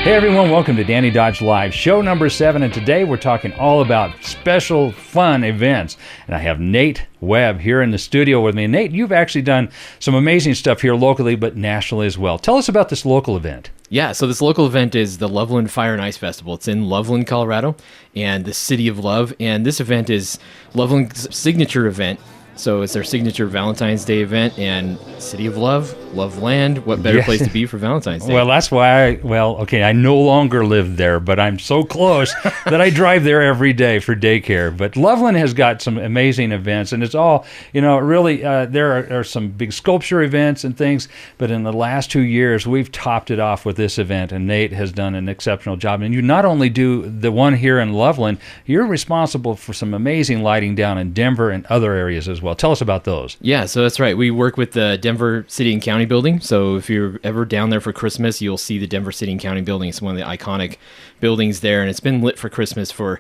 Hey everyone, welcome to Danny Dodge Live, show number 7, and today we're talking all about special fun events. And I have Nate Webb here in the studio with me. And Nate, you've actually done some amazing stuff here locally, but nationally as well. Tell us about this local event. Yeah, so this local event is the Loveland Fire and Ice Festival. It's in Loveland, Colorado, and the City of Love. And this event is Loveland's signature event. So it's their signature Valentine's Day event, and City of Love, Loveland, what better place to be for Valentine's Day? Well, that's why I no longer live there, but I'm so close that I drive there every day for daycare. But Loveland has got some amazing events, and it's all, really, there are some big sculpture events and things, but in the last 2 years, we've topped it off with this event, and Nate has done an exceptional job. And you not only do the one here in Loveland, you're responsible for some amazing lighting down in Denver and other areas as well. Tell us about those. Yeah, so that's right. We work with the Denver City and County building. So if you're ever down there for Christmas, you'll see the Denver City and County building. It's one of the iconic buildings there, and it's been lit for Christmas for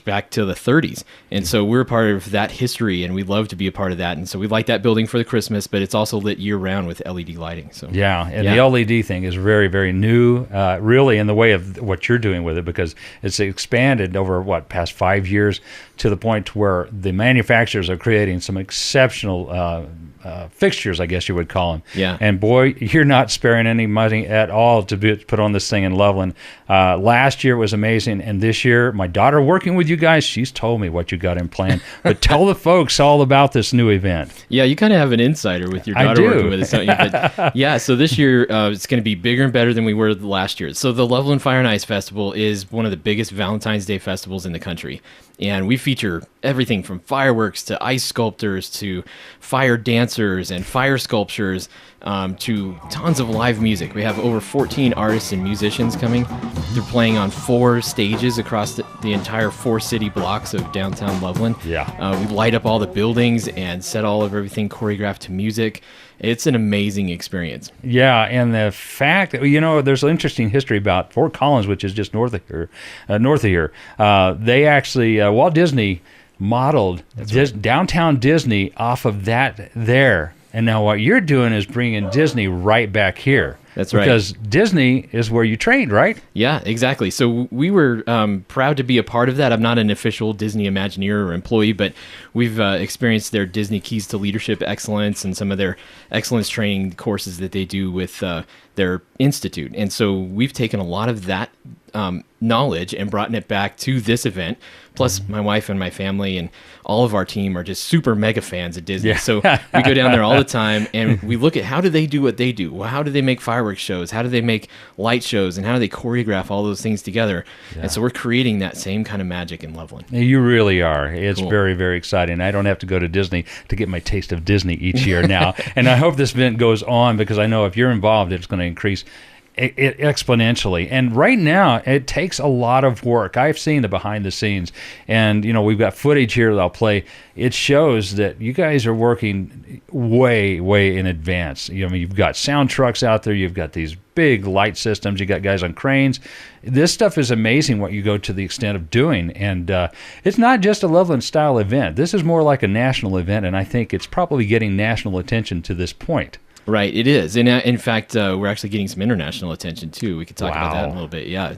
back to the 30s. And so we're a part of that history, and we love to be a part of that. And so we like that building for the Christmas, but it's also lit year round with LED lighting. So the LED thing is very, very new, really, in the way of what you're doing with it, because it's expanded over past 5 years to the point where the manufacturers are creating some exceptional fixtures, I guess you would call them. Yeah. And boy, you're not sparing any money at all to put on this thing in Loveland. Last year was amazing, and this year, my daughter working with you guys, she's told me what you got in plan. But tell the folks all about this new event. Yeah, you kind of have an insider with your daughter working with us, don't you? But yeah, so this year it's going to be bigger and better than we were last year. So the Loveland Fire and Ice Festival is one of the biggest Valentine's Day festivals in the country. And we feature everything from fireworks to ice sculptors to fire dancers and fire sculptures to tons of live music. We have over 14 artists and musicians coming. They're playing on 4 stages across the entire 4 city blocks of downtown Loveland. Yeah. We light up all the buildings and set all of everything choreographed to music. It's an amazing experience. Yeah, and the fact that, there's an interesting history about Fort Collins, which is just north of here. They actually, Walt Disney modeled downtown Disney off of that there. And now what you're doing is bringing Disney right back here. That's right. Because Disney is where you trained, right? Yeah, exactly. So we were proud to be a part of that. I'm not an official Disney Imagineer or employee, but we've experienced their Disney Keys to Leadership Excellence and some of their excellence training courses that they do with their institute. And so we've taken a lot of that knowledge and brought it back to this event. Plus, my wife and my family and all of our team are just super mega fans of Disney. Yeah. So we go down there all the time, and we look at how do they do what they do? Well, how do they make fireworks shows? How do they make light shows? And how do they choreograph all those things together? Yeah. And so we're creating that same kind of magic in Loveland. You really are. It's cool. Very, very exciting. I don't have to go to Disney to get my taste of Disney each year now. And I hope this event goes on, because I know if you're involved, it's going to increase exponentially. And right now it takes a lot of work. I've seen the behind the scenes, and we've got footage here that I'll play. It shows that you guys are working way in advance. You've got sound trucks out there, you've got these big light systems, you got guys on cranes. This stuff is amazing what you go to the extent of doing, and it's not just a Loveland style event. This is more like a national event, and I think it's probably getting national attention to this point. Right, it is. And in fact, we're actually getting some international attention, too. We could talk about that in a little bit, yeah.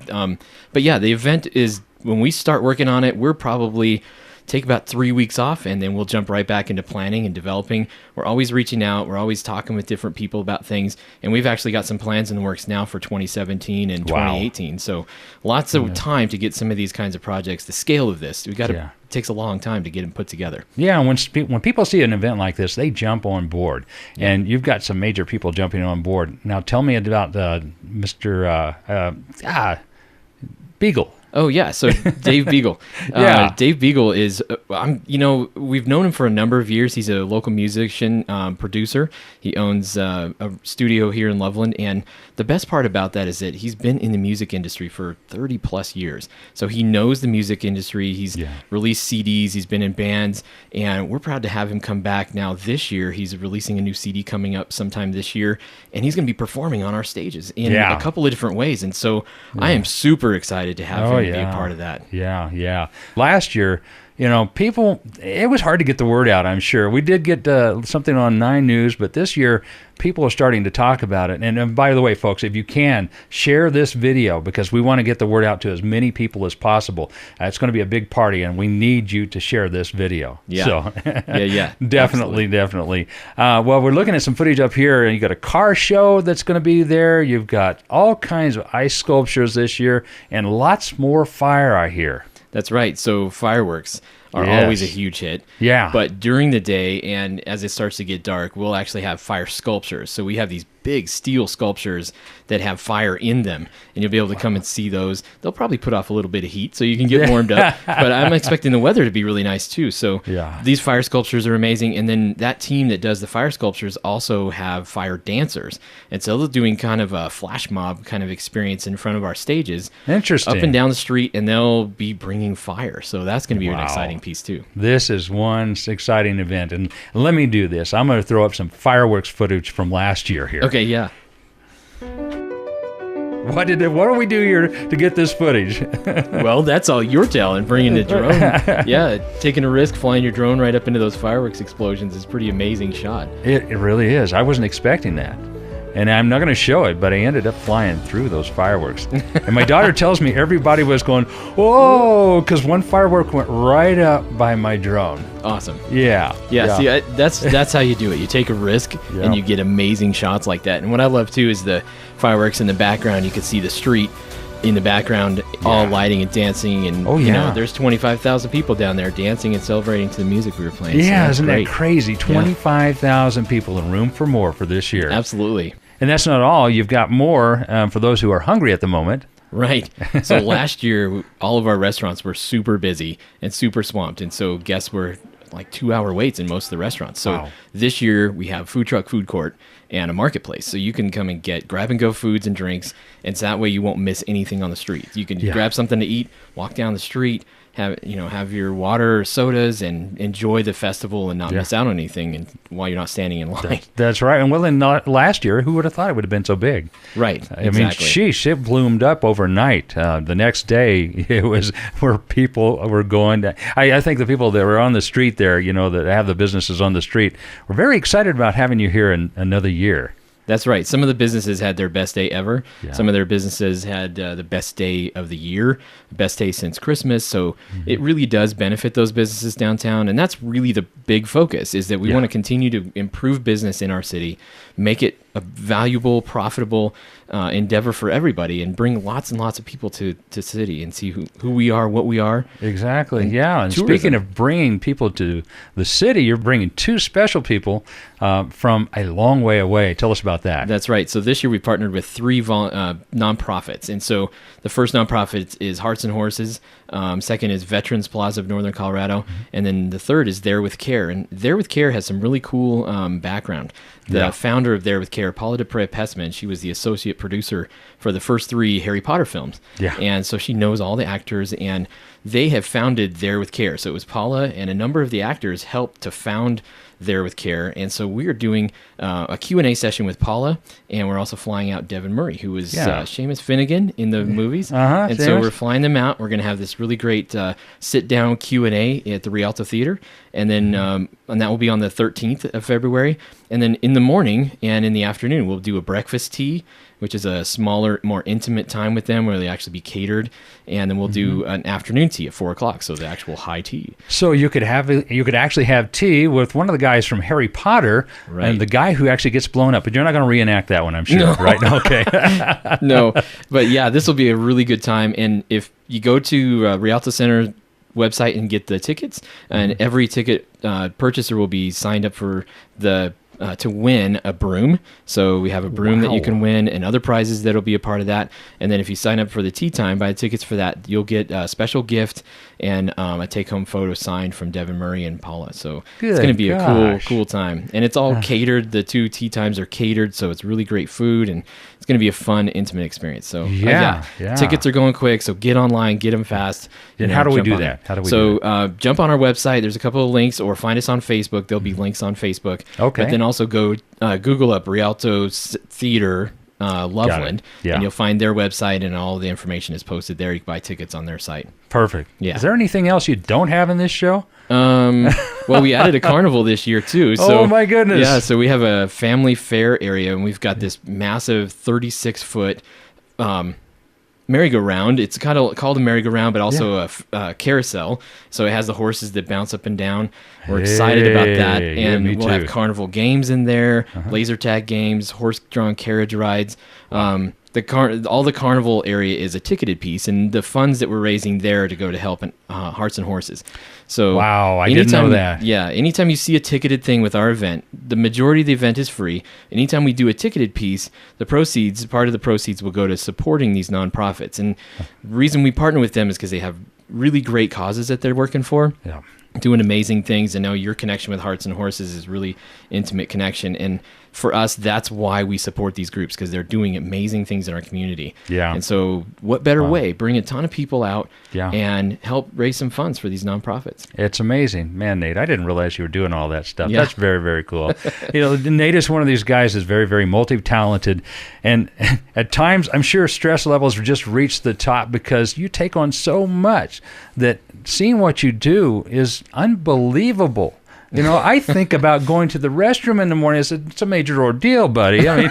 But yeah, the event is, when we start working on it, we're probably take about 3 weeks off, and then we'll jump right back into planning and developing. We're always reaching out. We're always talking with different people about things. And we've actually got some plans in the works now for 2017 and 2018. So lots of time to get some of these kinds of projects. The scale of this, it takes a long time to get them put together. Yeah, when people see an event like this, they jump on board. Yeah. And you've got some major people jumping on board. Now tell me about Mr. Beagle. Oh yeah, so Dave Beagle. Dave Beagle is, we've known him for a number of years. He's a local musician, producer. He owns a studio here in Loveland, and the best part about that is that he's been in the music industry for 30 plus years. So he knows the music industry. He's released CDs. He's been in bands, and we're proud to have him come back now this year. He's releasing a new CD coming up sometime this year, and he's going to be performing on our stages in a couple of different ways. And so I am super excited to have him be a part of that. Yeah. Last year, people, it was hard to get the word out, I'm sure. We did get something on 9 News, but this year people are starting to talk about it. And by the way, folks, if you can, share this video because we want to get the word out to as many people as possible. It's going to be a big party, and we need you to share this video. Yeah. So, yeah. Definitely. Well, we're looking at some footage up here, and you got a car show that's going to be there. You've got all kinds of ice sculptures this year, and lots more fire, I hear. That's right. So fireworks are always a huge hit. Yeah. But during the day and as it starts to get dark, we'll actually have fire sculptures. So we have these big steel sculptures that have fire in them, and you'll be able to come and see those. They'll probably put off a little bit of heat so you can get warmed up, but I'm expecting the weather to be really nice too. So these fire sculptures are amazing, and then that team that does the fire sculptures also have fire dancers, and so they're doing kind of a flash mob kind of experience in front of our stages. Interesting. Up and down the street, and they'll be bringing fire, so that's going to be an exciting piece too. This is one exciting event, and let me do this. I'm going to throw up some fireworks footage from last year here. Okay, yeah. What do we do here to get this footage? Well, that's all your talent, bringing the drone. Yeah, taking a risk, flying your drone right up into those fireworks explosions is a pretty amazing shot. It really is. I wasn't expecting that. And I'm not going to show it, but I ended up flying through those fireworks. And my daughter tells me everybody was going, whoa, because one firework went right up by my drone. Awesome. Yeah. See, that's how you do it. You take a risk, and you get amazing shots like that. And what I love, too, is the fireworks in the background. You can see the street in the background, all lighting and dancing. And, there's 25,000 people down there dancing and celebrating to the music we were playing. Yeah, so isn't that crazy? 25,000 people, and room for more for this year. Absolutely. And that's not all. You've got more for those who are hungry at the moment. Right. So last year, all of our restaurants were super busy and super swamped. And so guests were like 2-hour waits in most of the restaurants. So this year we have food truck, food court, and a marketplace. So you can come and get grab-and-go foods and drinks. And so that way you won't miss anything on the street. You can grab something to eat, walk down the street, have your water or sodas, and enjoy the festival and not miss out on anything and while you're not standing in line. That's right. And well, in last year, who would have thought it would have been so big? Right. I mean, sheesh, it bloomed up overnight. The next day, it was where people were going to. I think the people that were on the street there, that have the businesses on the street, were very excited about having you here in another year. That's right. Some of the businesses had their best day ever. Yeah. Some of their businesses had the best day of the year, best day since Christmas. So it really does benefit those businesses downtown. And that's really the big focus, is that we want to continue to improve business in our city, make it a valuable, profitable endeavor for everybody, and bring lots and lots of people to the city and see who we are, what we are. Exactly. And speaking of bringing people to the city, you're bringing 2 special people from a long way away. Tell us about that. That's right. So this year we partnered with 3 nonprofits. And so the first nonprofit is Hearts and Horses. Second is Veterans Plaza of Northern Colorado. And then the third is There With Care. And There With Care has some really cool background. The founder of There With Care, Paula DePrey-Pessman, she was the associate producer for the first 3 Harry Potter films. Yeah. And so she knows all the actors, and they have founded There With Care. So it was Paula and a number of the actors helped to found There With Care. And so we are doing a Q&A session with Paula, and we're also flying out Devin Murray, who was Seamus Finnegan in the movies. And so we're flying them out. We're going to have this really great sit-down Q&A at the Rialto Theater, and then and that will be on the 13th of February. And then in the morning and in the afternoon, we'll do a breakfast tea, which is a smaller, more intimate time with them where they actually be catered. And then we'll do an afternoon tea at 4 o'clock, so the actual high tea. So you could actually have tea with one of the guys from Harry Potter, and the guy who actually gets blown up. But you're not going to reenact that one, I'm sure, right? Okay. No, but yeah, this will be a really good time. And if you go to Rialto Center website and get the tickets, and every ticket purchaser will be signed up for the to win a broom. So we have a broom that you can win, and other prizes that'll be a part of that. And then if you sign up for the tea time, buy the tickets for that, you'll get a special gift and a take-home photo signed from Devin Murray and Paula. So it's going to be a cool time. And it's all catered. The 2 tea times are catered, so it's really great food, and it's going to be a fun, intimate experience. So tickets are going quick, so get online, get them fast. And how do we do that? Jump on our website. There's a couple of links, or find us on Facebook. There'll be links on Facebook. Okay. But then also go Google up Rialto Theater Loveland, Yeah. and you'll find their website, and all the information is posted there. You can buy tickets on their site. Perfect. Yeah. Is there anything else you don't have in this show? Well, we added a carnival this year too. So, oh my goodness! Yeah, so we have a family fair area, and we've got this massive 36-foot merry-go-round. It's called a merry-go-round, but also a carousel. So it has the horses that bounce up and down. We're excited about that, and we'll have carnival games in there, laser tag games, horse-drawn carriage rides. All the carnival area is a ticketed piece, and the funds that we're raising there to go to help Hearts and Horses. So wow, I didn't know that. Yeah, anytime you see a ticketed thing with our event, the majority of the event is free. Anytime we do a ticketed piece, part of the proceeds will go to supporting these nonprofits. And the reason we partner with them is because they have really great causes that they're working for. Yeah. Doing amazing things. And now your connection with Hearts and Horses is really intimate connection. And for us, that's why we support these groups, because they're doing amazing things in our community. Yeah. And so what better way? Bring a ton of people out Yeah. and help raise some funds for these nonprofits. It's amazing. Man, Nate, I didn't realize you were doing all that stuff. Yeah. That's very, very cool. Nate is one of these guys that's very, very multi-talented. And at times, I'm sure stress levels just reach the top because you take on so much that seeing what you do is unbelievable. I think about going to the restroom in the morning. It's a major ordeal, buddy. I mean,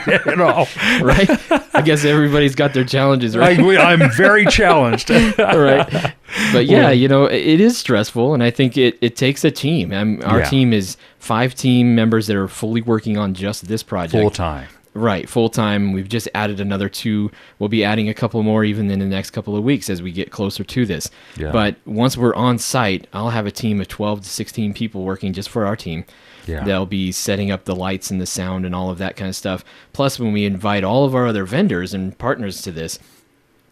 right? I guess everybody's got their challenges, right? I'm very challenged. Right. But yeah, it is stressful, and I think it takes a team. Our team is 5 team members that are fully working on just this project. Full time. Right, full time. We've just added another 2. We'll be adding a couple more even in the next couple of weeks as we get closer to this. Yeah. But once we're on site, I'll have a team of 12 to 16 people working just for our team. Yeah. They'll be setting up the lights and the sound and all of that kind of stuff. Plus, when we invite all of our other vendors and partners to this,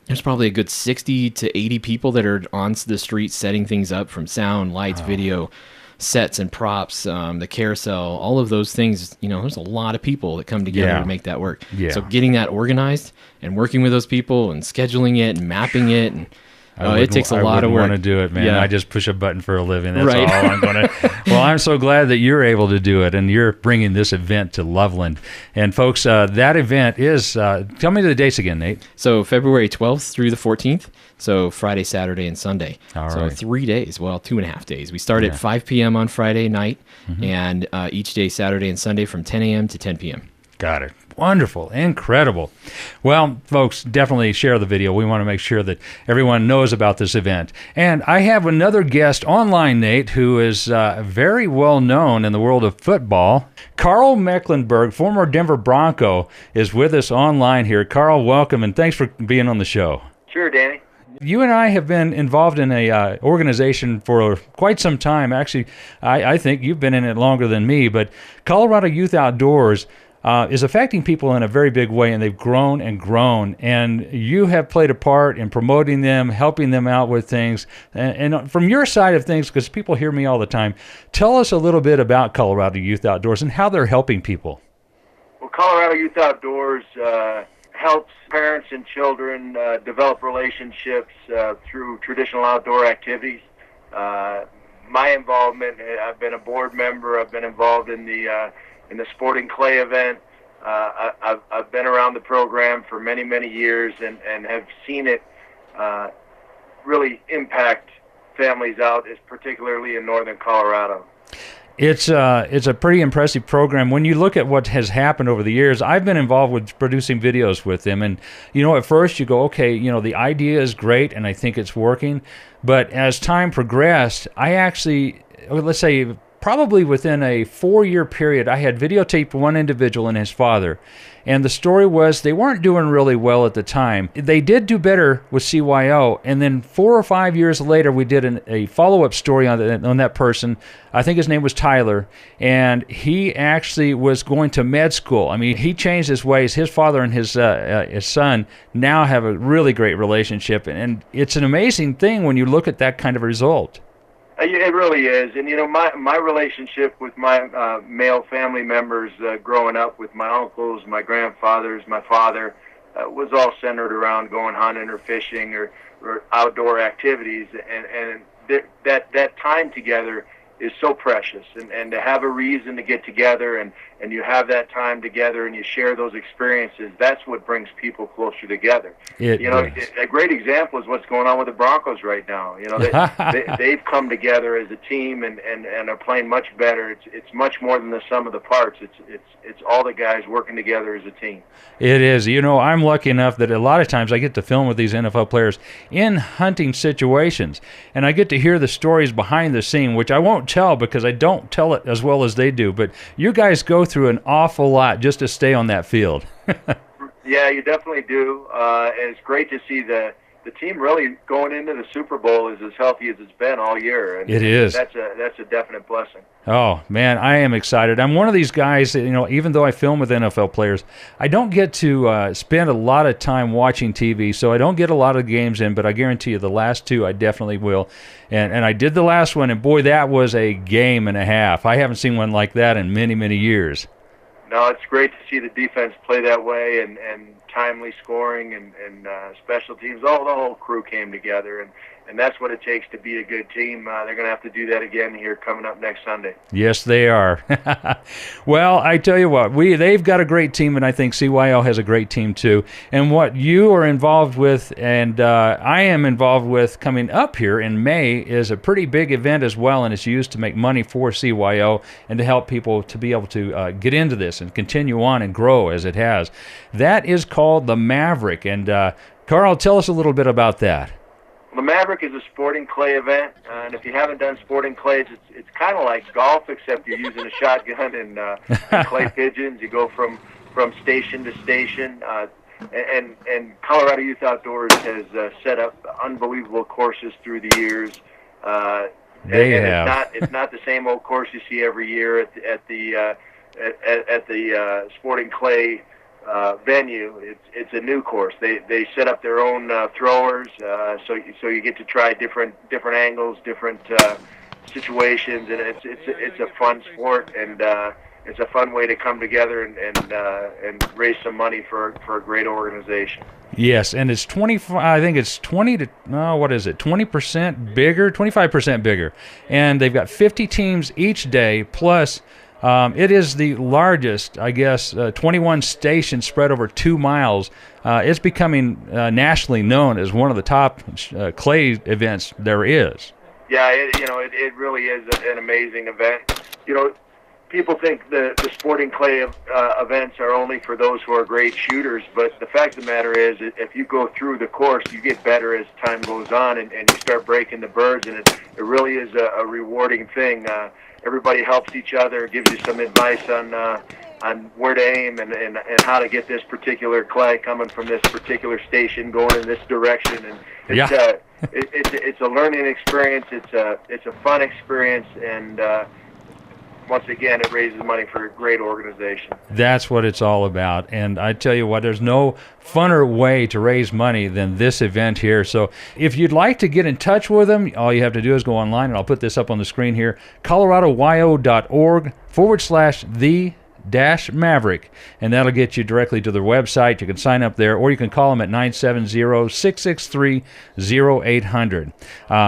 there's probably a good 60 to 80 people that are on the street setting things up, from sound, lights, video, sets and props, the carousel, all of those things. There's a lot of people that come together to make that work. Yeah. So getting that organized and working with those people and scheduling it and mapping it, and it takes a lot of work. I want to do it, man. Yeah. I just push a button for a living. That's Right. all I'm going to. Well, I'm so glad that you're able to do it, and you're bringing this event to Loveland. And folks, that event is, tell me the dates again, Nate. So February 12th through the 14th. So Friday, Saturday, and Sunday. All so right. 3 days. Well, 2.5 days. We start at 5 p.m. on Friday night, and each day, Saturday and Sunday, from 10 a.m. to 10 p.m. Got it. Wonderful. Incredible. Well, folks, definitely share the video. We want to make sure that everyone knows about this event. And I have another guest online, Nate, who is very well known in the world of football. Karl Mecklenburg, former Denver Bronco, is with us online here. Karl, welcome, and thanks for being on the show. Sure, Danny. You and I have been involved in a organization for quite some time. Actually, I think you've been in it longer than me, but Colorado Youth Outdoors is affecting people in a very big way, and they've grown and grown. And you have played a part in promoting them, helping them out with things. And from your side of things, because people hear me all the time, tell us a little bit about Colorado Youth Outdoors and how they're helping people. Well, Colorado Youth Outdoors helps parents and children develop relationships through traditional outdoor activities. My involvement, I've been a board member. I've been involved in the sporting clay event. I've been around the program for many, many years and have seen it really impact families out, particularly in northern Colorado. It's a pretty impressive program. When you look at what has happened over the years, I've been involved with producing videos with them. And, at first you go, okay, the idea is great and I think it's working. But as time progressed, I actually, let's say, probably within a 4-year period, I had videotaped one individual and his father. And the story was they weren't doing really well at the time. They did do better with CYO. And then 4 or 5 years later, we did a follow-up story on that person. I think his name was Tyler. And he actually was going to med school. I mean, he changed his ways. His father and his son now have a really great relationship. And it's an amazing thing when you look at that kind of result. It really is. And, my relationship with my male family members growing up with my uncles, my grandfathers, my father, was all centered around going hunting or fishing or outdoor activities. And that time together is so precious. And to have a reason to get together and and you have that time together and you share those experiences, that's what brings people closer together. A great example is what's going on with the Broncos right now. They've come together as a team and are playing much better. It's much more than the sum of the parts. It's all the guys working together as a team. It is. I'm lucky enough that a lot of times I get to film with these NFL players in hunting situations, and I get to hear the stories behind the scene, which I won't tell because I don't tell it as well as they do. But you guys go through an awful lot just to stay on that field. Yeah, you definitely do. And it's great to see the team really going into the Super Bowl is as healthy as it's been all year. And it is. That's a definite blessing. Oh, man, I am excited. I'm one of these guys that, even though I film with NFL players, I don't get to spend a lot of time watching TV, so I don't get a lot of games in, but I guarantee you the last two I definitely will. And I did the last one, and boy, that was a game and a half. I haven't seen one like that in many, many years. No, it's great to see the defense play that way and timely scoring and special teams. The whole crew came together, and that's what it takes to beat a good team. They're going to have to do that again here coming up next Sunday. Yes, they are. Well, I tell you what, they've got a great team, and I think CYO has a great team too. And what you are involved with and I am involved with coming up here in May is a pretty big event as well, and it's used to make money for CYO and to help people to be able to get into this and continue on and grow as it has. That is called the Maverick. And Karl, tell us a little bit about that. The Maverick is a sporting clay event, and if you haven't done sporting clays, it's kind of like golf, except you're using a shotgun and clay pigeons. You go from station to station, and Colorado Youth Outdoors has set up unbelievable courses through the years. It's not the same old course you see every year at the sporting clay venue. It's a new course. They set up their own throwers, so you get to try different angles, different situations, and it's a fun sport, and it's a fun way to come together and raise some money for a great organization. Yes, and it's 20% bigger, 25% bigger, and they've got 50 teams each day plus. It is the largest, 21 stations spread over 2 miles. It's becoming nationally known as one of the top clay events there is. Yeah, it really is an amazing event. People think the sporting clay events are only for those who are great shooters, but the fact of the matter is, if you go through the course, you get better as time goes on, and you start breaking the birds, and it really is a rewarding thing. Everybody helps each other, gives you some advice on where to aim and how to get this particular clay coming from this particular station going in this direction. And it's a learning experience. It's a fun experience, and once again, it raises money for a great organization. That's what it's all about. And I tell you what, there's no funner way to raise money than this event here. So if you'd like to get in touch with them, all you have to do is go online, and I'll put this up on the screen here, coloradoyo.org/the-Maverick, and that'll get you directly to their website. You can sign up there, or you can call them at 970-663-0800.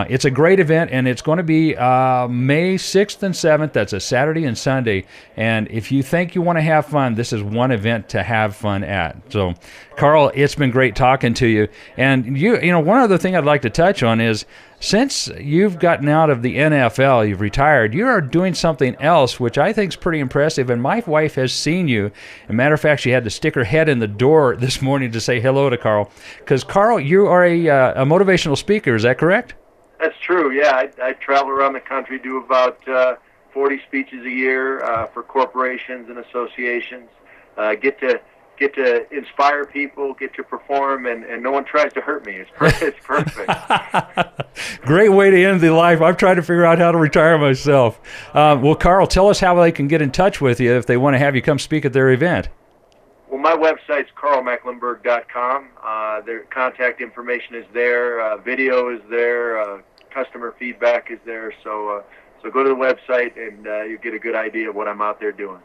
It's a great event, and it's going to be May 6th and 7th. That's a Saturday and Sunday, and if you think you want to have fun, this is one event to have fun at. So, Karl, it's been great talking to you. And one other thing I'd like to touch on is, since you've gotten out of the NFL, you've retired, you are doing something else, which I think is pretty impressive, and my wife has seen you. As a matter of fact, she had to stick her head in the door this morning to say hello to Karl. Because, Karl, you are a motivational speaker, is that correct? That's true, yeah. I travel around the country, do about 40 speeches a year for corporations and associations, get to inspire people, get to perform, and no one tries to hurt me. It's perfect. Great way to end the life. I've tried to figure out how to retire myself. Well, Karl, tell us how they can get in touch with you if they want to have you come speak at their event. Well, my website's karlmecklenburg.com. Their contact information is there. Video is there. Customer feedback is there. So go to the website, and you get a good idea of what I'm out there doing.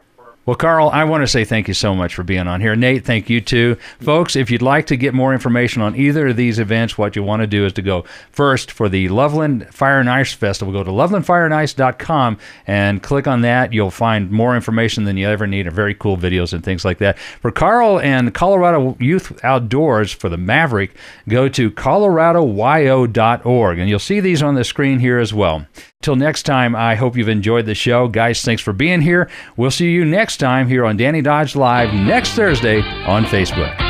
Well, Karl, I want to say thank you so much for being on here. Nate, thank you too. Folks, if you'd like to get more information on either of these events, what you want to do is to go first for the Loveland Fire and Ice Festival. Go to lovelandfireandice.com and click on that. You'll find more information than you ever need, and very cool videos and things like that. For Karl and Colorado Youth Outdoors for the Maverick, go to coloradowyo.org, and you'll see these on the screen here as well. Till next time, I hope you've enjoyed the show. Guys, thanks for being here. We'll see you next time here on Danny Dodge Live next Thursday on Facebook.